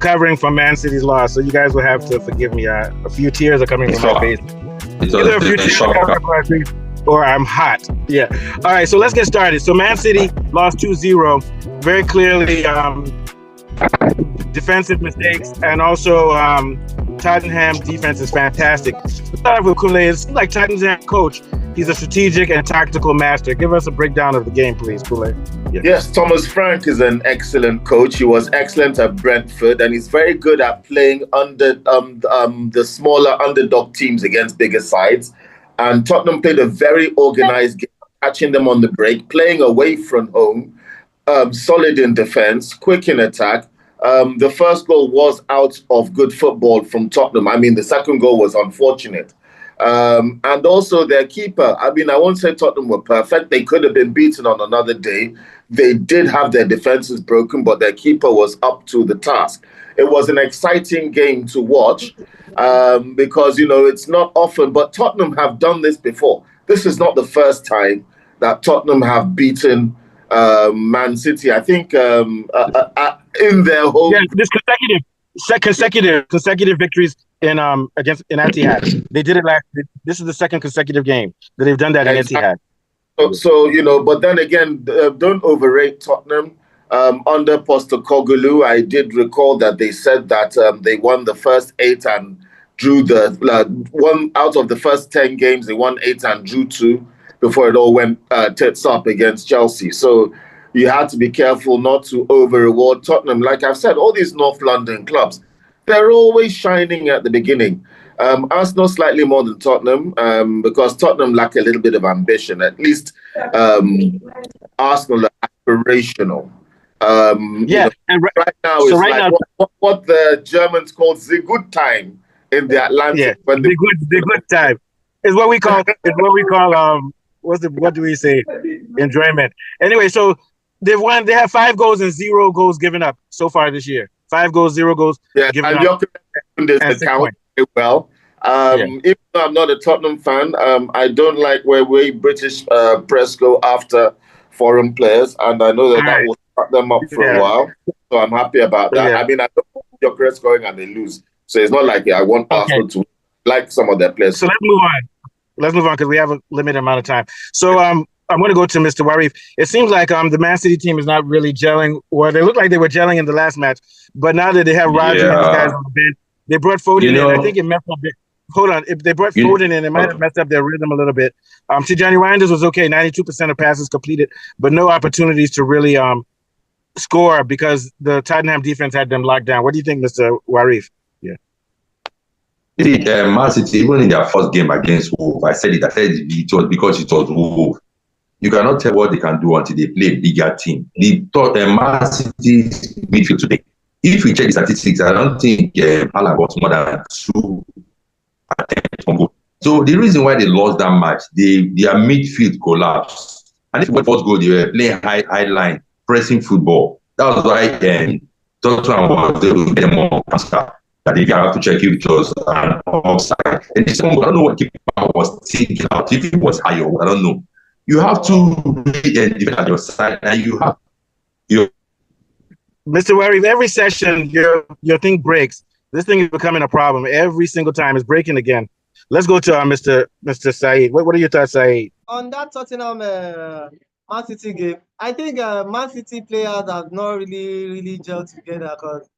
recovering from Man City's loss, so you guys will have to forgive me. A few tears are coming from my face. Either a few tears are coming from my face, or I'm hot. Yeah. All right, so let's get started. So Man City lost 2-0. Very clearly defensive mistakes, and also Tottenham defense is fantastic. Start with Kule. It's like Tottenham coach. He's a strategic and tactical master. Give us a breakdown of the game, please, Kule. Yeah. Yes, Thomas Frank is an excellent coach. He was excellent at Brentford, and he's very good at playing under the smaller underdog teams against bigger sides. And Tottenham played a very organized game, catching them on the break, playing away from home, solid in defense, quick in attack. The first goal was out of good football from Tottenham. I mean, the second goal was unfortunate. And also their keeper. I mean, I won't say Tottenham were perfect. They could have been beaten on another day. They did have their defenses broken, but their keeper was up to the task. It was an exciting game to watch because, it's not often, but Tottenham have done this before. This is not the first time that Tottenham have beaten Man City. I think in their home. Yeah, this consecutive victories in Etihad. They did it last. This is the second consecutive game that they've done that in Etihad. So but then again, don't overrate Tottenham. Under Postecoglou, I did recall that they said that they won the first 8 and drew one out of the first 10 games. They won 8 and drew 2 before it all went tits up against Chelsea. So you had to be careful not to over-reward Tottenham. Like I've said, all these North London clubs, they're always shining at the beginning. Arsenal slightly more than Tottenham because Tottenham lack a little bit of ambition. At least Arsenal are aspirational. And right now so it's right like now, what the Germans call the good time in the Atlantic. Yeah, the good time is what we call what do we say? Enjoyment. Anyway, so they've won. They have 5 goals and 0 goals given up so far this year. 5 goals, 0 goals given up. This account well. Even though I'm not a Tottenham fan, I don't like where we British press go after foreign players, and I know that will start them up for a while. So I'm happy about that. I mean, I don't want your press going and they lose. So it's not like I want Arsenal to like some of their players. So let's move on because we have a limited amount of time. So I'm going to go to Mr. Warif. It seems like the Man City team is not really gelling. Well, they look like they were gelling in the last match, but now that they have Roger and these guys on the bench, they brought Foden in. I think it messed up. Hold on. If they brought Foden in, it might have messed up their rhythm a little bit. Tijani Reinders was okay, 92% of passes completed, but no opportunities to really score because the Tottenham defense had them locked down. What do you think, Mr. Warif? Man City, even in their first game against Wolves, I said it was because it was Wolves. You cannot tell what they can do until they play a bigger team. The Man City midfield today, if we check the statistics, I don't think Haaland got more than 2 attempts on goal. So the reason why they lost that match, their midfield collapsed. And if it was first goal, they were playing high line, pressing football. That was why Tottenham was able to get more counter. That if you have to check if it was an offside. And this one, I don't know what keeper was thinking out. If it was higher, I don't know. You have to really defend at your side, and you have your. Mr. Warif, every session your thing breaks. This thing is becoming a problem. Every single time it's breaking again. Let's go to Mr. Saeed. What are your thoughts, Saeed? On that Tottenham Man City game, I think Man City players have not really gelled together because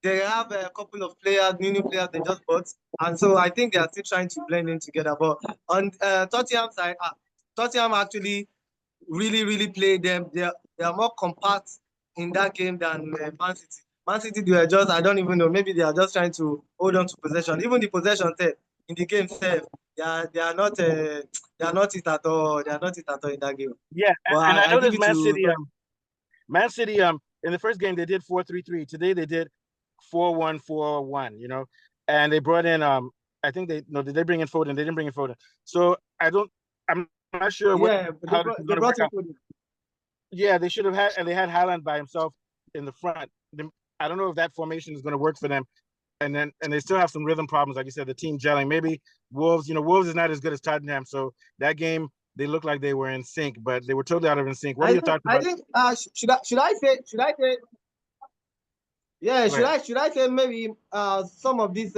they have a couple of players, new players they just bought, and so I think they are still trying to blend in together. But on Tottenham side, Tottenham actually really played them. They are more compact in that game than Man City. Man City, they are just, I don't even know, maybe they are just trying to hold on to possession. Even the possession set in the game set, they are not it at all. They are not it at all in that game. Yeah, and I noticed Man City in the first game they did 4-3-3. Today they did 4-1-4-1, and they brought in I think did they bring in Foden? They didn't bring in Foden. So I'm not sure how they brought in Foden. Yeah, they should have had, and they had Haaland by himself in the front. I don't know if that formation is going to work for them. And they still have some rhythm problems, like you said, the team gelling. Maybe Wolves, Wolves is not as good as Tottenham, so that game they looked like they were in sync, but they were totally out of sync. What are your thoughts about? I think should I say Yeah, Go ahead. should I say maybe some of these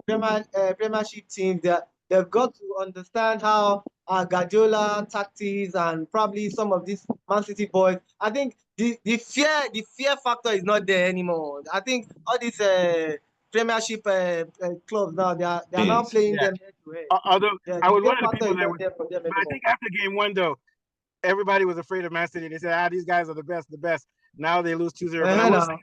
Premiership teams that they've got to understand how Guardiola tactics and probably some of these Man City boys. I think the fear factor is not there anymore. I think all these Premiership clubs now they are now Teams. playing Yeah. them head to head. Although Yeah, I the was fear one of the factor people is that not was, there for them but I anymore. think after game one though, everybody was afraid of Man City. They said, these guys are the best, the best. Now they lose 2-0. But I will say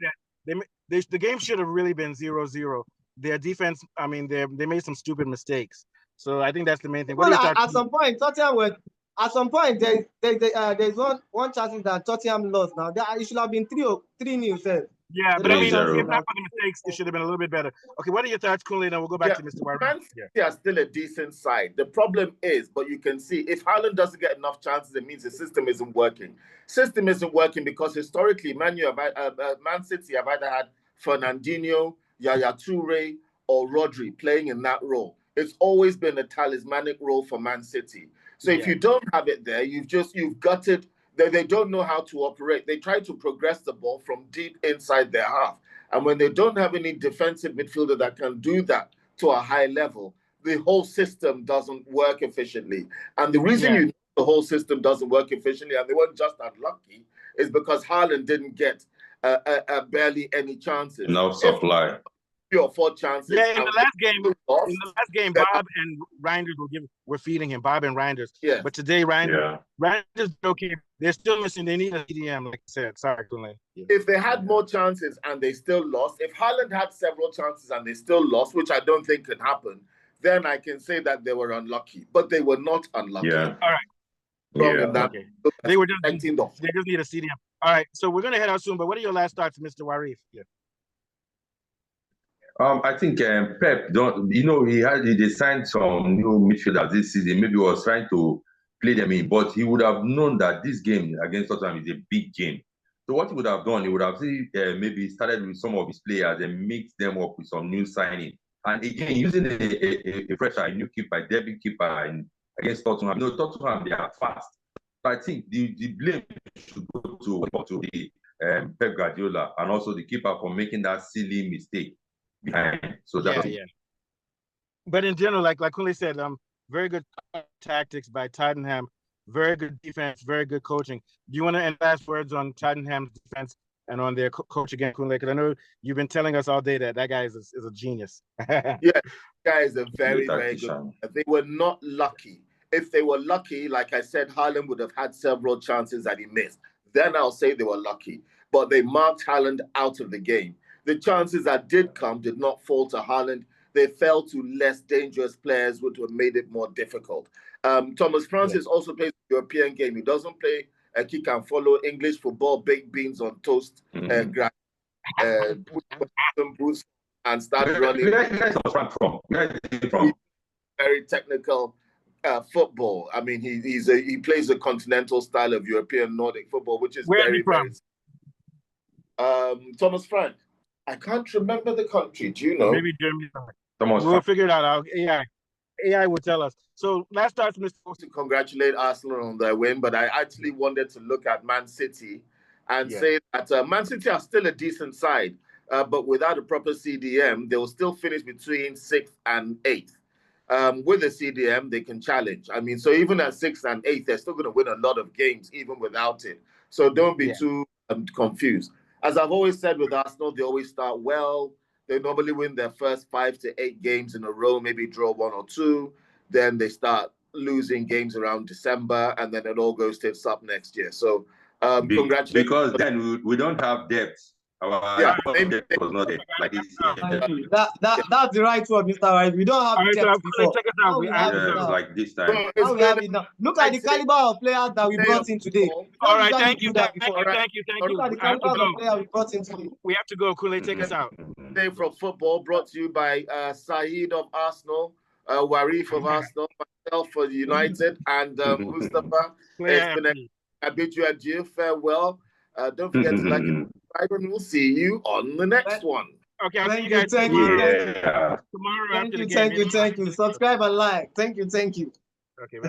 Now. that the game should have really been 0-0. Their defense, I mean, they made some stupid mistakes. So I think that's the main thing. What are Well, your thoughts? at some point, Tottenham were. At some point, there's one chances that Tottenham lost. Now it should have been 3-0. Yeah, They but I lost mean, chances if 3-0. not now. for the mistakes, it should have been a little bit better. Okay, what are your thoughts, Kunle? And we'll go back Yeah, to Mr. Warren. Man Yeah. City are still a decent side. The problem is, but you can see, if Haaland doesn't get enough chances, it means the system isn't working. System isn't working because historically, Man City have either had Fernandinho, Yaya Toure, or Rodri playing in that role. It's always been a talismanic role for Man City. So if Yeah. you don't have it there, you've gutted. They don't know how to operate. They try to progress the ball from deep inside their half. And when they don't have any defensive midfielder that can do that to a high level, the whole system doesn't work efficiently. And the reason Yeah. the whole system doesn't work efficiently, and they weren't just unlucky, is because Haaland didn't get barely any chances. Enough If supply. 3 or 4 chances, Yeah, in and the last game, lost, Bob and Reinders were feeding him. Bob and Reinders. yeah. But today, Yeah. Reinders okay. They're still missing. They need a CDM, like I said. Sorry, Kunle. Yeah. If they had more chances and they still lost, if Haaland had several chances and they still lost, which I don't think can happen, then I can say that they were unlucky. But they were not unlucky. Yeah. All right. Wrong in Yeah. that. Okay. They just the need a CDM. All right. So we're gonna head out soon. But what are your last thoughts, Mr. Warif? Yeah. I think Pep don't. They signed some new midfielders this season. Maybe he was trying to play them in, but he would have known that this game against Tottenham is a big game. So what he would have done, he would have maybe started with some of his players and mixed them up with some new signing. And again, using a pressure, a new keeper, a debut keeper, against Tottenham. Tottenham, they are fast. So I think the blame should go to the Pep Guardiola and also the keeper for making that silly mistake behind. So that's yeah. But in general, like Kunle said, very good tactics by Tottenham, very good defense, very good coaching. Do you want to end last words on Tottenham's defense and on their coach again, Kunle? Because I know you've been telling us all day that guy is a genius. Yeah, guy is a very, very good. They were not lucky. If they were lucky, like I said, Haaland would have had several chances that he missed. Then I'll say they were lucky. But they marked Haaland out of the game. The chances that did come did not fall to Haaland. They fell to less dangerous players, which would have made it more difficult. Thomas Francis also plays the European game. He doesn't play kick and follow English football, baked beans on toast, boots, and start running. Where is from? Very technical football. I mean, he plays a continental style of European Nordic football, which is very. Thomas Frank. I can't remember the country. Do you know? Maybe Germany. We'll figure it out. AI will tell us. So last thoughts, Mr. To congratulate Arsenal on their win, but I actually wanted to look at Man City and say that Man City are still a decent side, but without a proper CDM, they will still finish between 6th and 8th. With a CDM, they can challenge. I mean, so even at 6th and 8th, they're still going to win a lot of games, even without it. So don't be too confused. As I've always said with Arsenal, they always start well. They normally win their first 5 to 8 games in a row, maybe draw 1 or 2. Then they start losing games around December, and then it all goes tits up next year. So congratulations. Because then we don't have depth. Our depth was not there. Like this. That's the right word, Mr. Right. We don't have depth before. Like this time. Now we have it now. Look at the caliber of players that we brought in today. All right, thank you. Look at the caliber of players we brought in today. We have to go. Kunle, take us out. Day from football brought to you by Saeed of Arsenal, Warif of Arsenal, myself for United, and Mustafa. I bid you adieu, farewell. Don't forget to like and subscribe, and we'll see you on the next one. Okay, I'll see you guys tomorrow. Tomorrow Thank you. Subscribe and like. Thank you. Okay.